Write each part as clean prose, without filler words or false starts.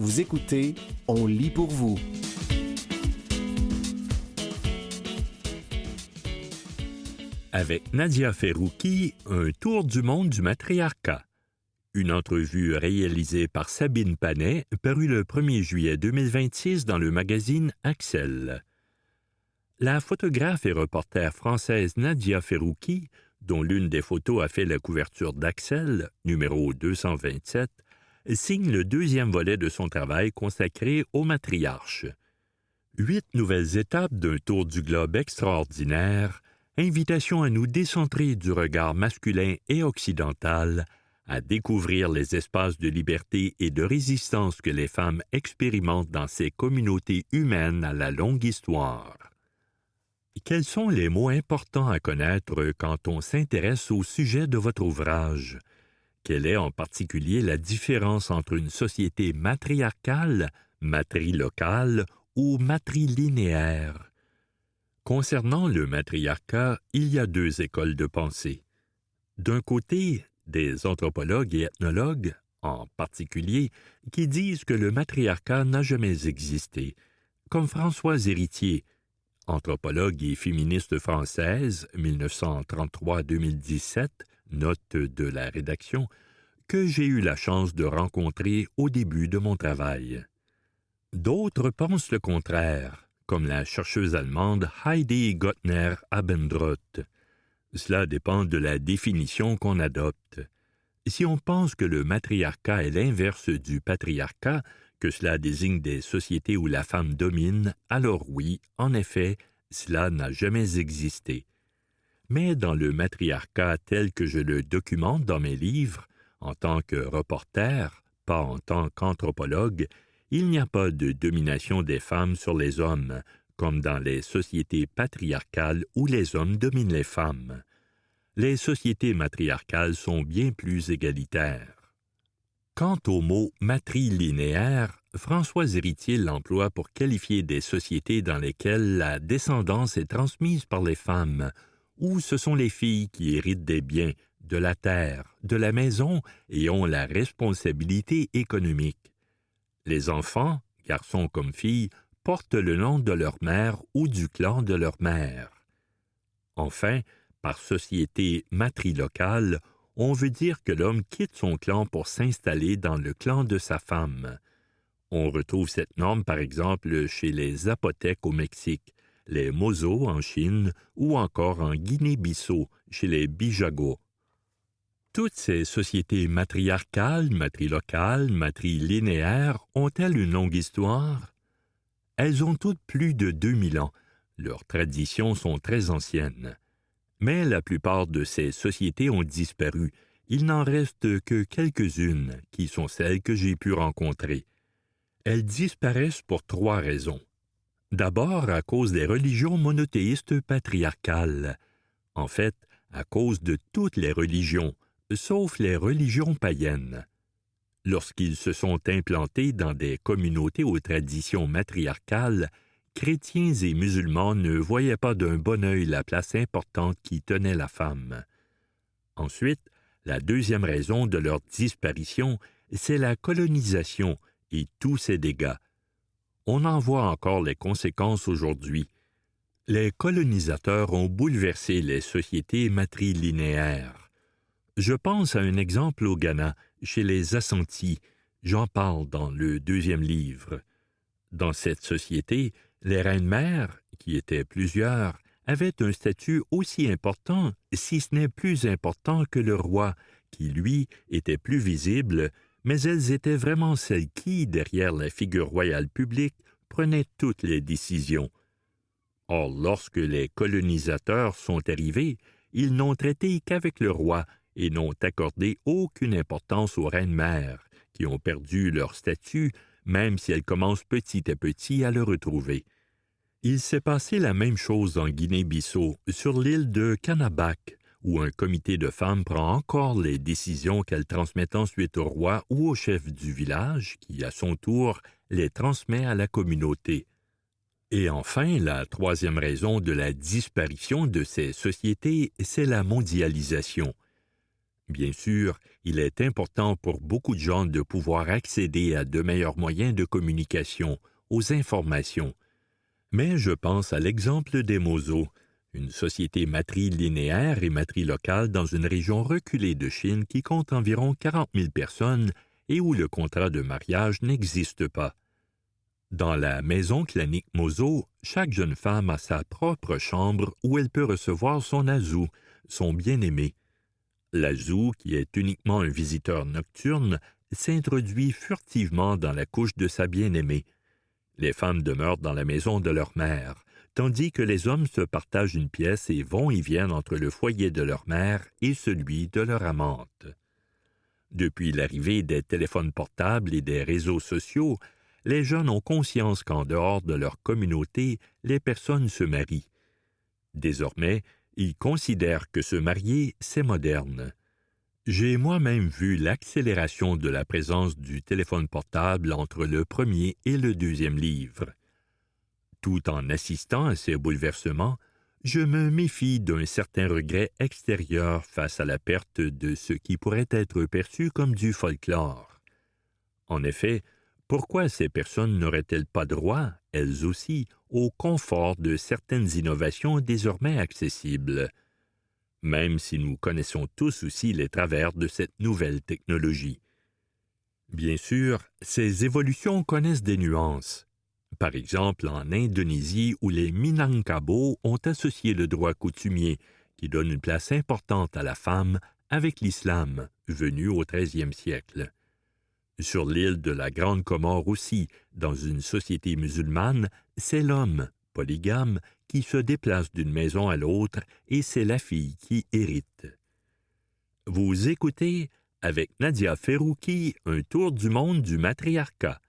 Vous écoutez On lit pour vous. Avec Nadia Ferrouki, un tour du monde du matriarcat. Une entrevue réalisée par Sabine Panet, parue le 1er juillet 2026 dans le magazine Axel. La photographe et reporter française Nadia Ferrouki, dont l'une des photos a fait la couverture d'Axel, numéro 227, signe le deuxième volet de son travail consacré au matriarche. 8 nouvelles étapes d'un tour du globe extraordinaire, invitation à nous décentrer du regard masculin et occidental, à découvrir les espaces de liberté et de résistance que les femmes expérimentent dans ces communautés humaines à la longue histoire. Quels sont les mots importants à connaître quand on s'intéresse au sujet de votre ouvrage? Quelle est en particulier la différence entre une société matriarcale, matrilocale ou matrilinéaire? Concernant le matriarcat, il y a 2 écoles de pensée. D'un côté, des anthropologues et ethnologues, en particulier, qui disent que le matriarcat n'a jamais existé, comme Françoise Héritier, anthropologue et féministe française, 1933-2017, note de la rédaction, que j'ai eu la chance de rencontrer au début de mon travail. D'autres pensent le contraire, comme la chercheuse allemande Heidi Gottner-Abendroth. Cela dépend de la définition qu'on adopte. Si on pense que le matriarcat est l'inverse du patriarcat, que cela désigne des sociétés où la femme domine, alors oui, en effet, cela n'a jamais existé. Mais dans le matriarcat tel que je le documente dans mes livres, en tant que reporter, pas en tant qu'anthropologue, il n'y a pas de domination des femmes sur les hommes, comme dans les sociétés patriarcales où les hommes dominent les femmes. Les sociétés matriarcales sont bien plus égalitaires. Quant au mot matrilinéaire, Françoise Héritier l'emploie pour qualifier des sociétés dans lesquelles la descendance est transmise par les femmes, où ce sont les filles qui héritent des biens, de la terre, de la maison et ont la responsabilité économique. Les enfants, garçons comme filles, portent le nom de leur mère ou du clan de leur mère. Enfin, par société matrilocale, on veut dire que l'homme quitte son clan pour s'installer dans le clan de sa femme. On retrouve cette norme, par exemple, chez les Zapotèques au Mexique, les Mozos en Chine ou encore en Guinée-Bissau, chez les Bijagos. Toutes ces sociétés matriarcales, matrilocales, matrilinéaires ont-elles une longue histoire? Elles ont toutes plus de 2000 ans. Leurs traditions sont très anciennes. Mais la plupart de ces sociétés ont disparu. Il n'en reste que quelques-unes qui sont celles que j'ai pu rencontrer. Elles disparaissent pour 3 raisons. D'abord, à cause des religions monothéistes patriarcales. En fait, à cause de toutes les religions, sauf les religions païennes. Lorsqu'ils se sont implantés dans des communautés aux traditions matriarcales, chrétiens et musulmans ne voyaient pas d'un bon œil la place importante qui tenait la femme. Ensuite, la deuxième raison de leur disparition, c'est la colonisation et tous ses dégâts. On en voit encore les conséquences aujourd'hui. Les colonisateurs ont bouleversé les sociétés matrilinéaires. Je pense à un exemple au Ghana, chez les Assantis. J'en parle dans le 2e livre. Dans cette société, les reines-mères, qui étaient plusieurs, avaient un statut aussi important, si ce n'est plus important que le roi, qui, lui, était plus visible, mais elles étaient vraiment celles qui, derrière la figure royale publique, prenaient toutes les décisions. Or, lorsque les colonisateurs sont arrivés, ils n'ont traité qu'avec le roi et n'ont accordé aucune importance aux reines-mères, qui ont perdu leur statut, même si elles commencent petit à petit à le retrouver. Il s'est passé la même chose en Guinée-Bissau, sur l'île de Canabac, où un comité de femmes prend encore les décisions qu'elles transmettent ensuite au roi ou au chef du village, qui, à son tour, les transmet à la communauté. Et enfin, la 3e raison de la disparition de ces sociétés, c'est la mondialisation. Bien sûr, il est important pour beaucoup de gens de pouvoir accéder à de meilleurs moyens de communication, aux informations. Mais je pense à l'exemple des Mozo, une société matrilinéaire et matrilocale dans une région reculée de Chine qui compte environ 40 000 personnes et où le contrat de mariage n'existe pas. Dans la maison clanique Mozo, chaque jeune femme a sa propre chambre où elle peut recevoir son azou, son bien-aimé. L'azou, qui est uniquement un visiteur nocturne, s'introduit furtivement dans la couche de sa bien-aimée. Les femmes demeurent dans la maison de leur mère, tandis que les hommes se partagent une pièce et vont et viennent entre le foyer de leur mère et celui de leur amante. Depuis l'arrivée des téléphones portables et des réseaux sociaux, les jeunes ont conscience qu'en dehors de leur communauté, les personnes se marient. Désormais, ils considèrent que se marier, c'est moderne. J'ai moi-même vu l'accélération de la présence du téléphone portable entre le premier et le deuxième livre. Tout en assistant à ces bouleversements, je me méfie d'un certain regret extérieur face à la perte de ce qui pourrait être perçu comme du folklore. En effet, pourquoi ces personnes n'auraient-elles pas droit, elles aussi, au confort de certaines innovations désormais accessibles? Même si nous connaissons tous aussi les travers de cette nouvelle technologie. Bien sûr, ces évolutions connaissent des nuances. Par exemple, en Indonésie, où les Minangkabau ont associé le droit coutumier, qui donne une place importante à la femme, avec l'islam, venu au XIIIe siècle. Sur l'île de la Grande Comore aussi, dans une société musulmane, c'est l'homme, polygame, qui se déplace d'une maison à l'autre et c'est la fille qui hérite. Vous écoutez, avec Nadia Ferrouki, un tour du monde du matriarcat.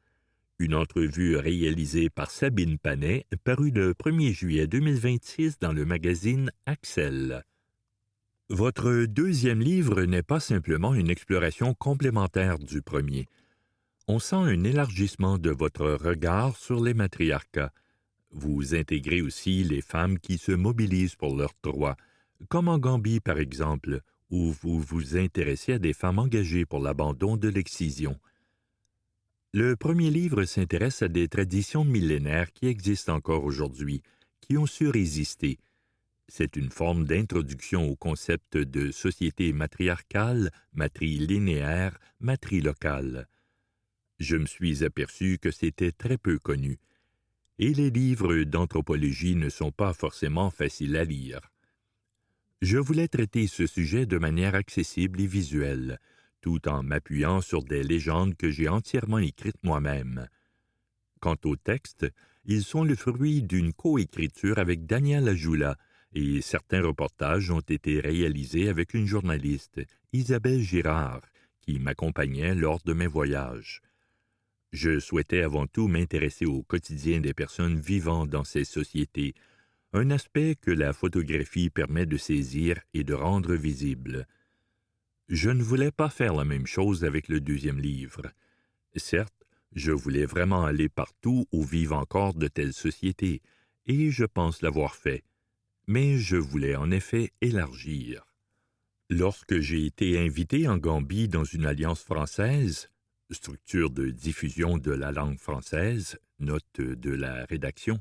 Une entrevue réalisée par Sabine Panet, parue le 1er juillet 2026 dans le magazine Axel. Votre deuxième livre n'est pas simplement une exploration complémentaire du premier. On sent un élargissement de votre regard sur les matriarcats. Vous intégrez aussi les femmes qui se mobilisent pour leurs droits, comme en Gambie par exemple, où vous vous intéressez à des femmes engagées pour l'abandon de l'excision. Le premier livre s'intéresse à des traditions millénaires qui existent encore aujourd'hui, qui ont su résister. C'est une forme d'introduction au concept de société matriarcale, matrilinéaire, matrilocale. Je me suis aperçu que c'était très peu connu. Et les livres d'anthropologie ne sont pas forcément faciles à lire. Je voulais traiter ce sujet de manière accessible et visuelle, tout en m'appuyant sur des légendes que j'ai entièrement écrites moi-même. Quant aux textes, ils sont le fruit d'une coécriture avec Daniel Ajoula, et certains reportages ont été réalisés avec une journaliste, Isabelle Girard, qui m'accompagnait lors de mes voyages. Je souhaitais avant tout m'intéresser au quotidien des personnes vivant dans ces sociétés, un aspect que la photographie permet de saisir et de rendre visible. Je ne voulais pas faire la même chose avec le deuxième livre. Certes, je voulais vraiment aller partout où vivent encore de telles sociétés, et je pense l'avoir fait. Mais je voulais en effet élargir. Lorsque j'ai été invité en Gambie dans une alliance française, structure de diffusion de la langue française, note de la rédaction,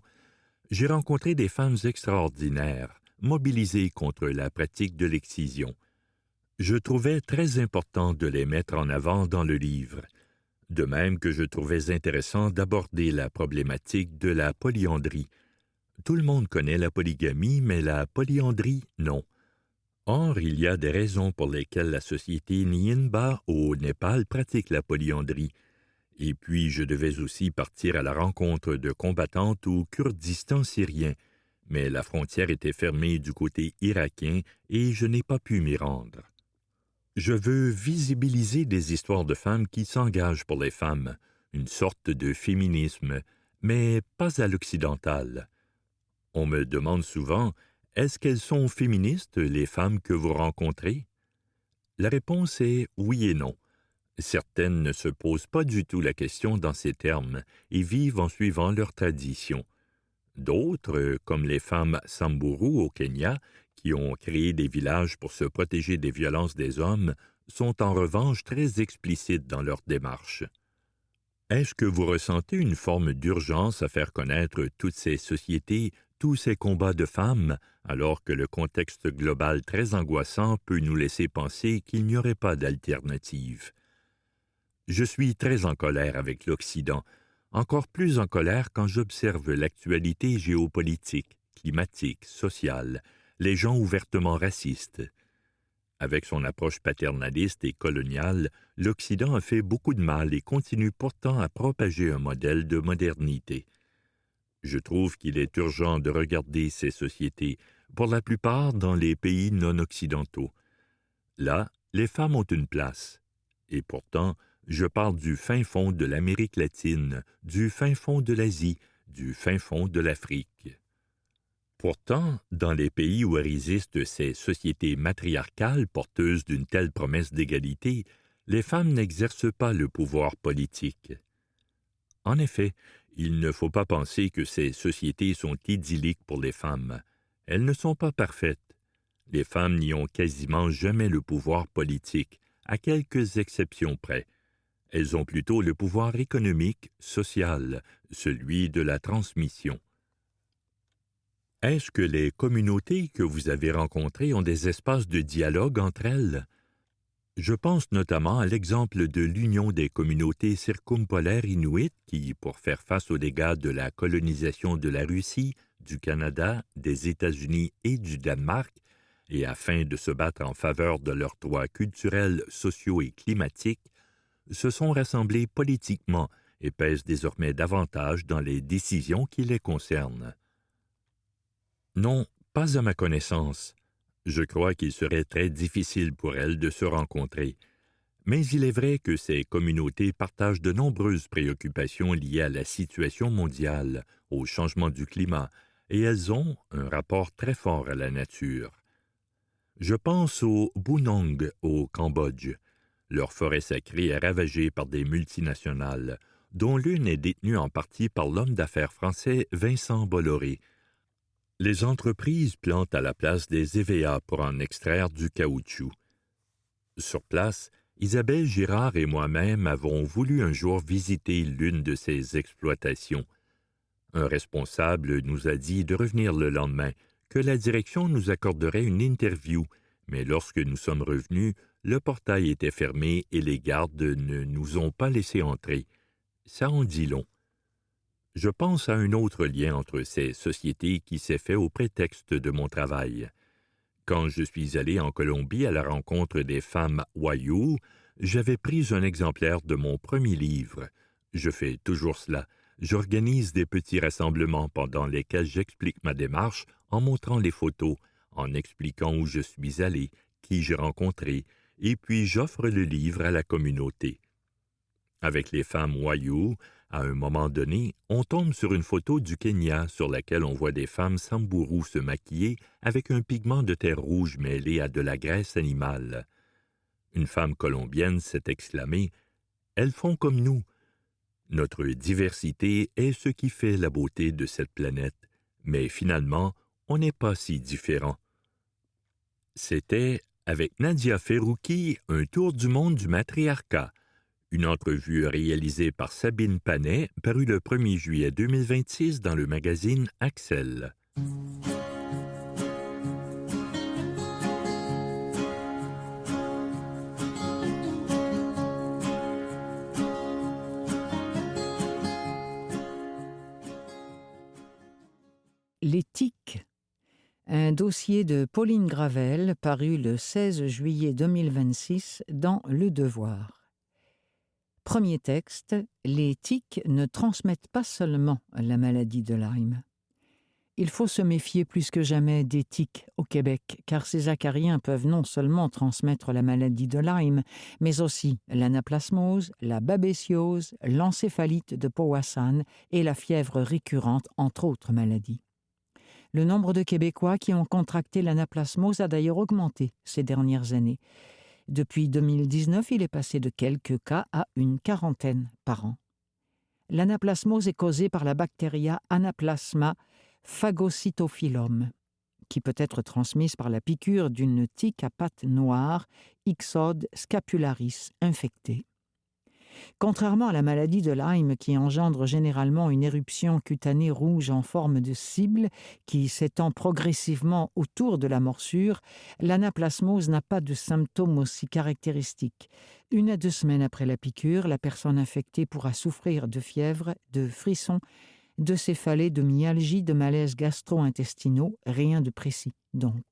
j'ai rencontré des femmes extraordinaires, mobilisées contre la pratique de l'excision. Je trouvais très important de les mettre en avant dans le livre, de même que je trouvais intéressant d'aborder la problématique de la polyandrie. Tout le monde connaît la polygamie, mais la polyandrie, non. Or, il y a des raisons pour lesquelles la société Nyinba au Népal pratique la polyandrie. Et puis, je devais aussi partir à la rencontre de combattantes au Kurdistan syrien, mais la frontière était fermée du côté irakien et je n'ai pas pu m'y rendre. Je veux visibiliser des histoires de femmes qui s'engagent pour les femmes, une sorte de féminisme, mais pas à l'occidental. On me demande souvent, est-ce qu'elles sont féministes, les femmes que vous rencontrez? La réponse est oui et non. Certaines ne se posent pas du tout la question dans ces termes et vivent en suivant leur tradition. D'autres, comme les femmes Samburu au Kenya, qui ont créé des villages pour se protéger des violences des hommes sont en revanche très explicites dans leur démarche. Est-ce que vous ressentez une forme d'urgence à faire connaître toutes ces sociétés, tous ces combats de femmes, alors que le contexte global très angoissant peut nous laisser penser qu'il n'y aurait pas d'alternative? Je suis très en colère avec l'Occident, encore plus en colère quand j'observe l'actualité géopolitique, climatique, sociale, les gens ouvertement racistes. Avec son approche paternaliste et coloniale, l'Occident a fait beaucoup de mal et continue pourtant à propager un modèle de modernité. Je trouve qu'il est urgent de regarder ces sociétés, pour la plupart dans les pays non occidentaux. Là, les femmes ont une place. Et pourtant, je parle du fin fond de l'Amérique latine, du fin fond de l'Asie, du fin fond de l'Afrique. Pourtant, dans les pays où résistent ces sociétés matriarcales porteuses d'une telle promesse d'égalité, les femmes n'exercent pas le pouvoir politique. En effet, il ne faut pas penser que ces sociétés sont idylliques pour les femmes. Elles ne sont pas parfaites. Les femmes n'y ont quasiment jamais le pouvoir politique, à quelques exceptions près. Elles ont plutôt le pouvoir économique, social, celui de la transmission. Est-ce que les communautés que vous avez rencontrées ont des espaces de dialogue entre elles? Je pense notamment à l'exemple de l'Union des communautés circumpolaires inuites qui, pour faire face aux dégâts de la colonisation de la Russie, du Canada, des États-Unis et du Danemark, et afin de se battre en faveur de leurs droits culturels, sociaux et climatiques, se sont rassemblés politiquement et pèsent désormais davantage dans les décisions qui les concernent. Non, pas à ma connaissance. Je crois qu'il serait très difficile pour elles de se rencontrer. Mais il est vrai que ces communautés partagent de nombreuses préoccupations liées à la situation mondiale, au changement du climat, et elles ont un rapport très fort à la nature. Je pense aux Bunong au Cambodge. Leur forêt sacrée est ravagée par des multinationales, dont l'une est détenue en partie par l'homme d'affaires français Vincent Bolloré. Les entreprises plantent à la place des EVA pour en extraire du caoutchouc. Sur place, Isabelle Girard et moi-même avons voulu un jour visiter l'une de ces exploitations. Un responsable nous a dit de revenir le lendemain, que la direction nous accorderait une interview, mais lorsque nous sommes revenus, le portail était fermé et les gardes ne nous ont pas laissé entrer. Ça en dit long. Je pense à un autre lien entre ces sociétés qui s'est fait au prétexte de mon travail. Quand je suis allé en Colombie à la rencontre des femmes Wayuu, j'avais pris un exemplaire de mon premier livre. Je fais toujours cela. J'organise des petits rassemblements pendant lesquels j'explique ma démarche en montrant les photos, en expliquant où je suis allé, qui j'ai rencontré, et puis j'offre le livre à la communauté. Avec les femmes Wayuu, à un moment donné, on tombe sur une photo du Kenya sur laquelle on voit des femmes Samburu se maquiller avec un pigment de terre rouge mêlé à de la graisse animale. Une femme colombienne s'est exclamée « Elles font comme nous ». Notre diversité est ce qui fait la beauté de cette planète, mais finalement, on n'est pas si différents. C'était, avec Nadia Ferrouki, un tour du monde du matriarcat. Une entrevue réalisée par Sabine Panet, parue le 1er juillet 2026 dans le magazine Axel. Les tiques. Un dossier de Pauline Gravel paru le 16 juillet 2026 dans Le Devoir. Premier texte, les tiques ne transmettent pas seulement la maladie de Lyme. Il faut se méfier plus que jamais des tiques au Québec, car ces acariens peuvent non seulement transmettre la maladie de Lyme, mais aussi l'anaplasmose, la babésiose, l'encéphalite de Powassan et la fièvre récurrente, entre autres maladies. Le nombre de Québécois qui ont contracté l'anaplasmose a d'ailleurs augmenté ces dernières années. Depuis 2019, il est passé de quelques cas à une quarantaine par an. L'anaplasmose est causée par la bactéria Anaplasma phagocytophilum, qui peut être transmise par la piqûre d'une tique à pattes noires, Ixodes scapularis infectée. Contrairement à la maladie de Lyme qui engendre généralement une éruption cutanée rouge en forme de cible qui s'étend progressivement autour de la morsure, l'anaplasmose n'a pas de symptômes aussi caractéristiques. 1 à 2 semaines après la piqûre, la personne infectée pourra souffrir de fièvre, de frissons, de céphalées, de myalgie, de malaises gastro-intestinaux, rien de précis donc.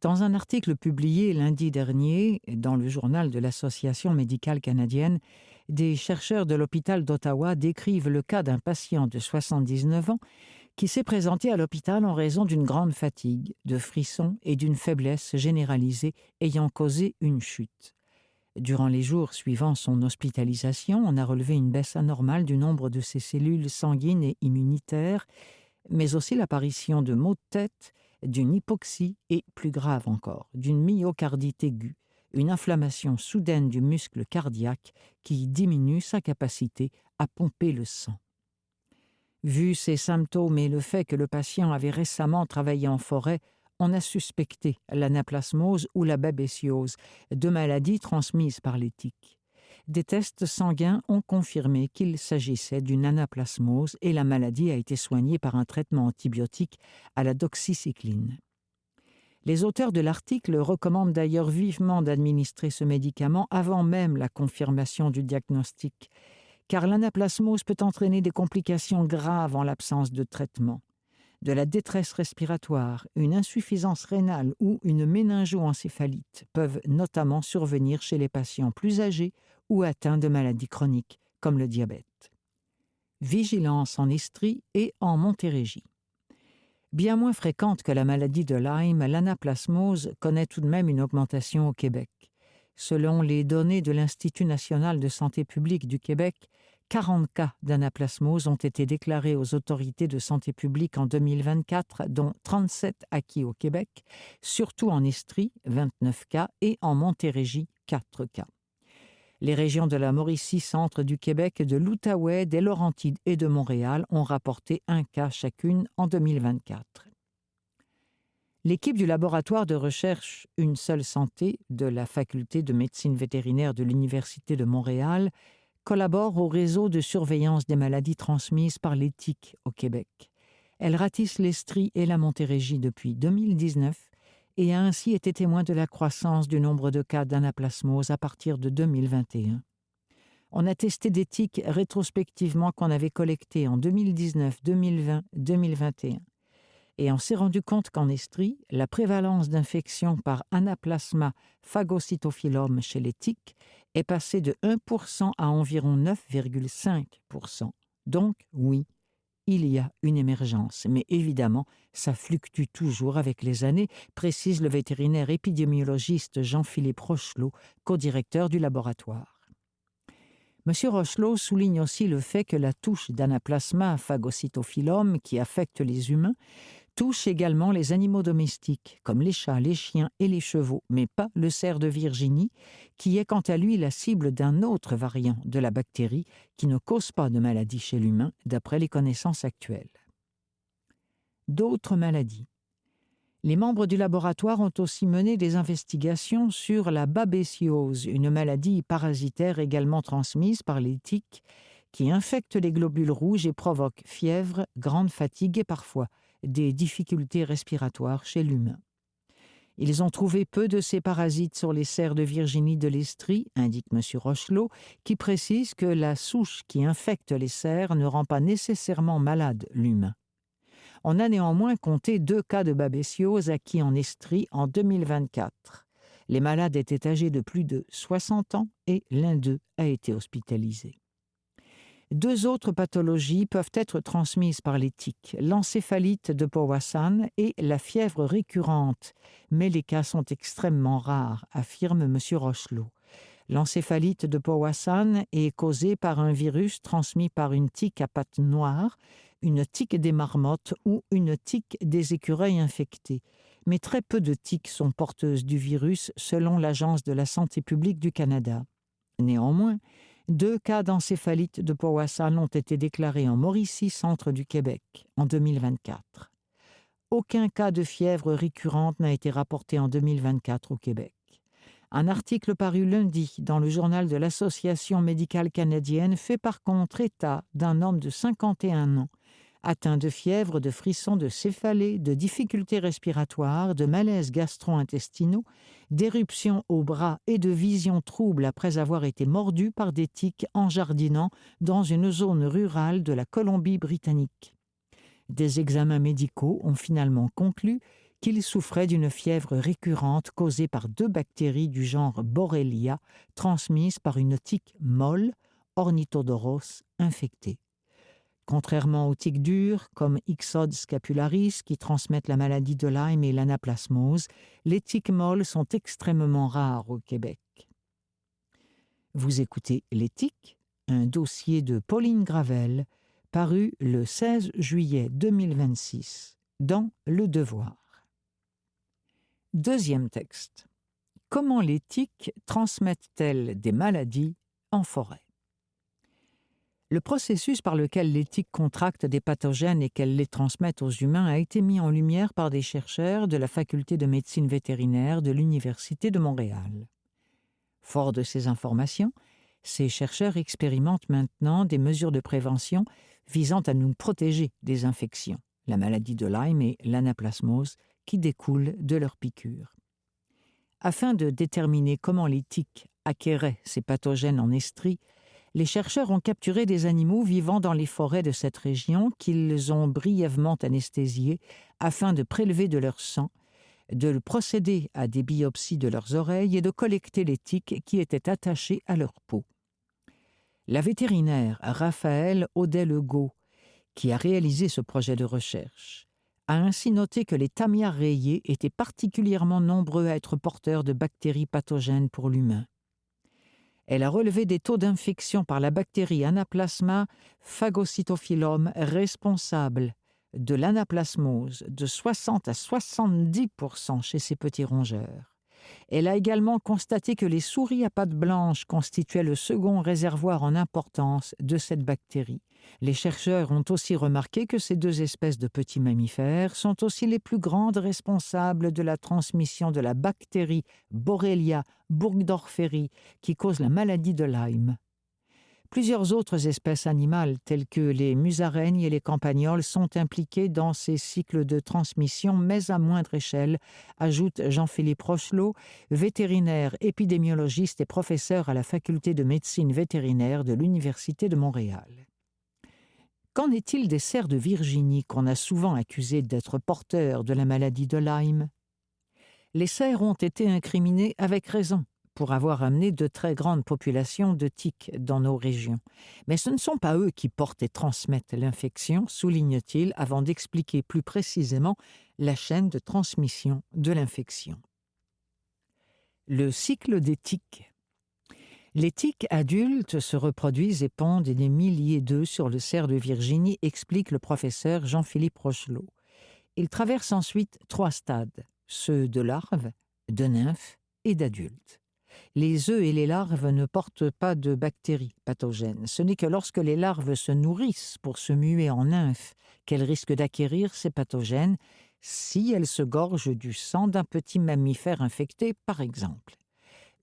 Dans un article publié lundi dernier dans le journal de l'Association médicale canadienne, des chercheurs de l'hôpital d'Ottawa décrivent le cas d'un patient de 79 ans qui s'est présenté à l'hôpital en raison d'une grande fatigue, de frissons et d'une faiblesse généralisée ayant causé une chute. Durant les jours suivant son hospitalisation, on a relevé une baisse anormale du nombre de ses cellules sanguines et immunitaires, mais aussi l'apparition de maux de tête, d'une hypoxie et, plus grave encore, d'une myocardite aiguë, une inflammation soudaine du muscle cardiaque qui diminue sa capacité à pomper le sang. Vu ces symptômes et le fait que le patient avait récemment travaillé en forêt, on a suspecté l'anaplasmose ou la babésiose, deux maladies transmises par les tiques. Des tests sanguins ont confirmé qu'il s'agissait d'une anaplasmose et la maladie a été soignée par un traitement antibiotique à la doxycycline. Les auteurs de l'article recommandent d'ailleurs vivement d'administrer ce médicament avant même la confirmation du diagnostic, car l'anaplasmose peut entraîner des complications graves en l'absence de traitement. De la détresse respiratoire, une insuffisance rénale ou une méningo-encéphalite peuvent notamment survenir chez les patients plus âgés ou atteints de maladies chroniques, comme le diabète. Vigilance en Estrie et en Montérégie. Bien moins fréquente que la maladie de Lyme, l'anaplasmose connaît tout de même une augmentation au Québec. Selon les données de l'Institut national de santé publique du Québec, 40 cas d'anaplasmose ont été déclarés aux autorités de santé publique en 2024, dont 37 acquis au Québec, surtout en Estrie, 29 cas, et en Montérégie, 4 cas. Les régions de la Mauricie, centre du Québec, de l'Outaouais, des Laurentides et de Montréal ont rapporté 1 cas chacune en 2024. L'équipe du laboratoire de recherche Une seule santé de la faculté de médecine vétérinaire de l'Université de Montréal collabore au réseau de surveillance des maladies transmises par les tiques au Québec. Elle ratisse l'Estrie et la Montérégie depuis 2019 et a ainsi été témoin de la croissance du nombre de cas d'anaplasmose à partir de 2021. On a testé des tiques rétrospectivement qu'on avait collectées en 2019, 2020, 2021. Et on s'est rendu compte qu'en Estrie, la prévalence d'infection par Anaplasma phagocytophilum chez les tiques est passée de 1% à environ 9,5%. Donc, oui, il y a une émergence, mais évidemment, ça fluctue toujours avec les années, précise le vétérinaire épidémiologiste Jean-Philippe Rochelot, co-directeur du laboratoire. M. Rochelot souligne aussi le fait que la touche d'Anaplasma phagocytophilum qui affecte les humains touche également les animaux domestiques, comme les chats, les chiens et les chevaux, mais pas le cerf de Virginie, qui est quant à lui la cible d'un autre variant de la bactérie qui ne cause pas de maladie chez l'humain, d'après les connaissances actuelles. D'autres maladies. Les membres du laboratoire ont aussi mené des investigations sur la babésiose, une maladie parasitaire également transmise par les tiques, qui infecte les globules rouges et provoque fièvre, grande fatigue et parfois des difficultés respiratoires chez l'humain. Ils ont trouvé peu de ces parasites sur les cerfs de Virginie de l'Estrie, indique M. Rochelot, qui précise que la souche qui infecte les cerfs ne rend pas nécessairement malade l'humain. On a néanmoins compté 2 cas de babésiose acquis en Estrie en 2024. Les malades étaient âgés de plus de 60 ans et l'un d'eux a été hospitalisé. 2 autres pathologies peuvent être transmises par les tiques, l'encéphalite de Powassan et la fièvre récurrente, mais les cas sont extrêmement rares, affirme M. Rochelot. L'encéphalite de Powassan est causée par un virus transmis par une tique à pattes noires, une tique des marmottes ou une tique des écureuils infectés. Mais très peu de tiques sont porteuses du virus selon l'Agence de la santé publique du Canada. Néanmoins, 2 cas d'encéphalite de Powassan ont été déclarés en Mauricie, centre du Québec, en 2024. aucun cas de fièvre récurrente n'a été rapporté en 2024 au Québec. Un article paru lundi dans le journal de l'Association médicale canadienne fait par contre état d'un homme de 51 ans atteint de fièvre, de frissons, de céphalée, de difficultés respiratoires, de malaises gastro-intestinaux, d'éruptions au bras et de visions troubles après avoir été mordu par des tiques en jardinant dans une zone rurale de la Colombie-Britannique. Des examens médicaux ont finalement conclu qu'il souffrait d'une fièvre récurrente causée par 2 bactéries du genre Borrelia, transmises par une tique molle, Ornithodoros infectée. Contrairement aux tiques dures, comme Ixodes scapularis, qui transmettent la maladie de Lyme et l'anaplasmose, les tiques molles sont extrêmement rares au Québec. Vous écoutez Les tiques, un dossier de Pauline Gravel, paru le 16 juillet 2026, dans Le Devoir. Deuxième texte. Comment les tiques transmettent-elles des maladies en forêt? Le processus par lequel les tiques contractent des pathogènes et qu'elles les transmettent aux humains a été mis en lumière par des chercheurs de la Faculté de médecine vétérinaire de l'Université de Montréal. Fort de ces informations, ces chercheurs expérimentent maintenant des mesures de prévention visant à nous protéger des infections, la maladie de Lyme et l'anaplasmose qui découlent de leurs piqûres. Afin de déterminer comment les tiques acquéraient ces pathogènes en estrie, les chercheurs ont capturé des animaux vivant dans les forêts de cette région qu'ils ont brièvement anesthésiés afin de prélever de leur sang, de procéder à des biopsies de leurs oreilles et de collecter les tiques qui étaient attachées à leur peau. La vétérinaire Raphaël Audet-Legault, qui a réalisé ce projet de recherche, a ainsi noté que les tamias rayés étaient particulièrement nombreux à être porteurs de bactéries pathogènes pour l'humain. Elle a relevé des taux d'infection par la bactérie Anaplasma phagocytophilum responsable de l'anaplasmose de 60 à 70% chez ces petits rongeurs. Elle a également constaté que les souris à pattes blanches constituaient le second réservoir en importance de cette bactérie. Les chercheurs ont aussi remarqué que ces 2 espèces de petits mammifères sont aussi les plus grandes responsables de la transmission de la bactérie Borrelia burgdorferi qui cause la maladie de Lyme. Plusieurs autres espèces animales, telles que les musaraignes et les campagnols, sont impliquées dans ces cycles de transmission, mais à moindre échelle, ajoute Jean-Philippe Rochelot, vétérinaire, épidémiologiste et professeur à la Faculté de médecine vétérinaire de l'Université de Montréal. Qu'en est-il des cerfs de Virginie qu'on a souvent accusés d'être porteurs de la maladie de Lyme? Les cerfs ont été incriminés avec raison pour avoir amené de très grandes populations de tiques dans nos régions. Mais ce ne sont pas eux qui portent et transmettent l'infection, souligne-t-il, avant d'expliquer plus précisément la chaîne de transmission de l'infection. Le cycle des tiques. Les tiques adultes se reproduisent et pondent des milliers d'œufs sur le cerf de Virginie, explique le professeur Jean-Philippe Rochelot. Ils traversent ensuite 3 stades, ceux de larves, de nymphes et d'adultes. Les œufs et les larves ne portent pas de bactéries pathogènes. Ce n'est que lorsque les larves se nourrissent pour se muer en nymphes qu'elles risquent d'acquérir ces pathogènes si elles se gorgent du sang d'un petit mammifère infecté, par exemple.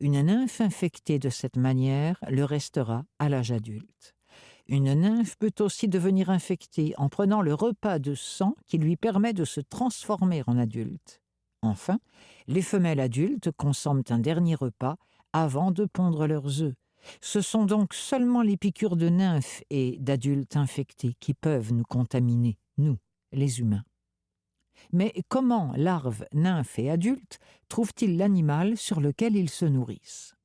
Une nymphe infectée de cette manière le restera à l'âge adulte. Une nymphe peut aussi devenir infectée en prenant le repas de sang qui lui permet de se transformer en adulte. Enfin, les femelles adultes consomment un dernier repas avant de pondre leurs œufs. Ce sont donc seulement les piqûres de nymphes et d'adultes infectés qui peuvent nous contaminer, nous, les humains. Mais comment larves, nymphes et adultes trouvent-ils l'animal sur lequel ils se nourrissent?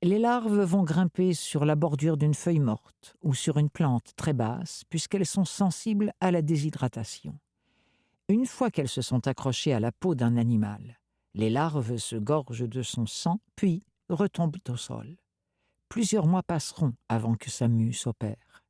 Les larves vont grimper sur la bordure d'une feuille morte ou sur une plante très basse puisqu'elles sont sensibles à la déshydratation. Une fois qu'elles se sont accrochées à la peau d'un animal, les larves se gorgent de son sang, puis retombent au sol. Plusieurs mois passeront avant que sa mue s'opère.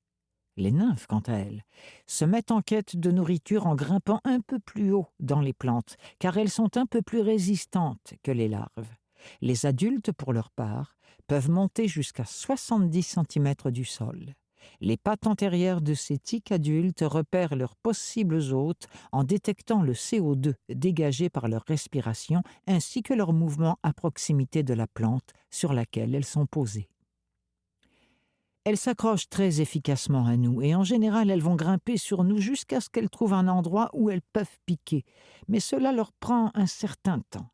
Les nymphes, quant à elles, se mettent en quête de nourriture en grimpant un peu plus haut dans les plantes, car elles sont un peu plus résistantes que les larves. Les adultes, pour leur part, peuvent monter jusqu'à 70 cm du sol. Les pattes antérieures de ces tiques adultes repèrent leurs possibles hôtes en détectant le CO2 dégagé par leur respiration ainsi que leurs mouvements à proximité de la plante sur laquelle elles sont posées. Elles s'accrochent très efficacement à nous et en général elles vont grimper sur nous jusqu'à ce qu'elles trouvent un endroit où elles peuvent piquer, mais cela leur prend un certain temps.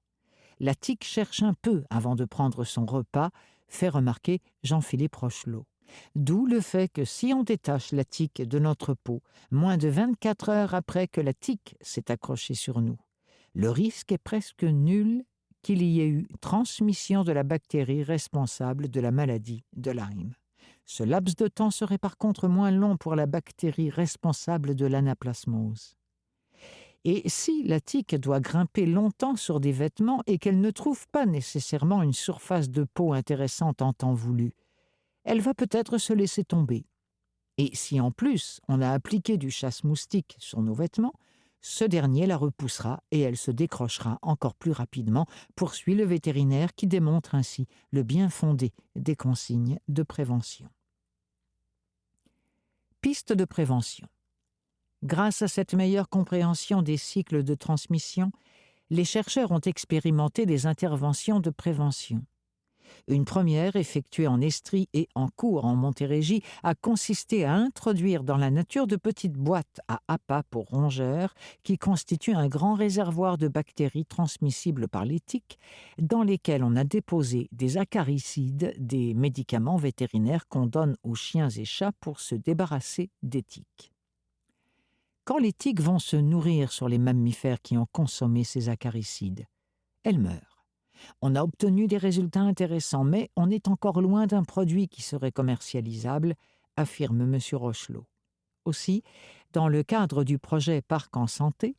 La tique cherche un peu avant de prendre son repas, fait remarquer Jean-Philippe Rochelot. D'où le fait que si on détache la tique de notre peau, moins de 24 heures après que la tique s'est accrochée sur nous, le risque est presque nul qu'il y ait eu transmission de la bactérie responsable de la maladie de Lyme. Ce laps de temps serait par contre moins long pour la bactérie responsable de l'anaplasmose. Et si la tique doit grimper longtemps sur des vêtements et qu'elle ne trouve pas nécessairement une surface de peau intéressante en temps voulu, elle va peut-être se laisser tomber. Et si en plus on a appliqué du chasse-moustique sur nos vêtements, ce dernier la repoussera et elle se décrochera encore plus rapidement, poursuit le vétérinaire qui démontre ainsi le bien fondé des consignes de prévention. Piste de prévention. Grâce à cette meilleure compréhension des cycles de transmission, les chercheurs ont expérimenté des interventions de prévention. Une première, effectuée en Estrie et en Cour en Montérégie, a consisté à introduire dans la nature de petites boîtes à appât pour rongeurs qui constituent un grand réservoir de bactéries transmissibles par les tiques, dans lesquelles on a déposé des acaricides, des médicaments vétérinaires qu'on donne aux chiens et chats pour se débarrasser des tiques. Quand les tiques vont se nourrir sur les mammifères qui ont consommé ces acaricides, elles meurent. On a obtenu des résultats intéressants, mais on est encore loin d'un produit qui serait commercialisable, affirme M. Rochelot. Aussi, dans le cadre du projet Parc en santé,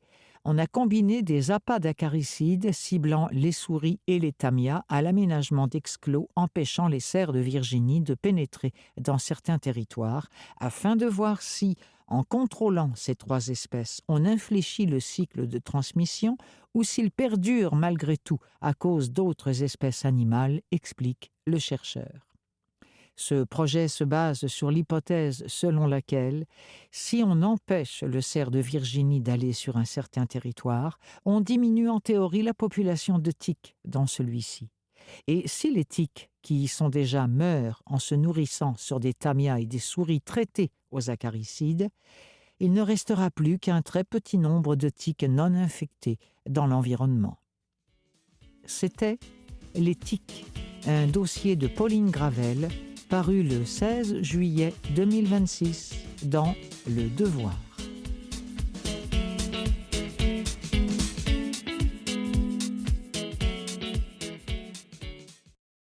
on a combiné des appâts d'acaricides ciblant les souris et les tamias à l'aménagement d'exclos empêchant les cerfs de Virginie de pénétrer dans certains territoires, afin de voir si, en contrôlant ces trois espèces, on infléchit le cycle de transmission ou s'il perdure malgré tout à cause d'autres espèces animales, explique le chercheur. Ce projet se base sur l'hypothèse selon laquelle, si on empêche le cerf de Virginie d'aller sur un certain territoire, on diminue en théorie la population de tiques dans celui-ci. Et si les tiques, qui y sont déjà, meurent en se nourrissant sur des tamias et des souris traitées aux acaricides, il ne restera plus qu'un très petit nombre de tiques non infectées dans l'environnement. C'était « Les tiques », un dossier de Pauline Gravel, paru le 16 juillet 2026 dans Le Devoir.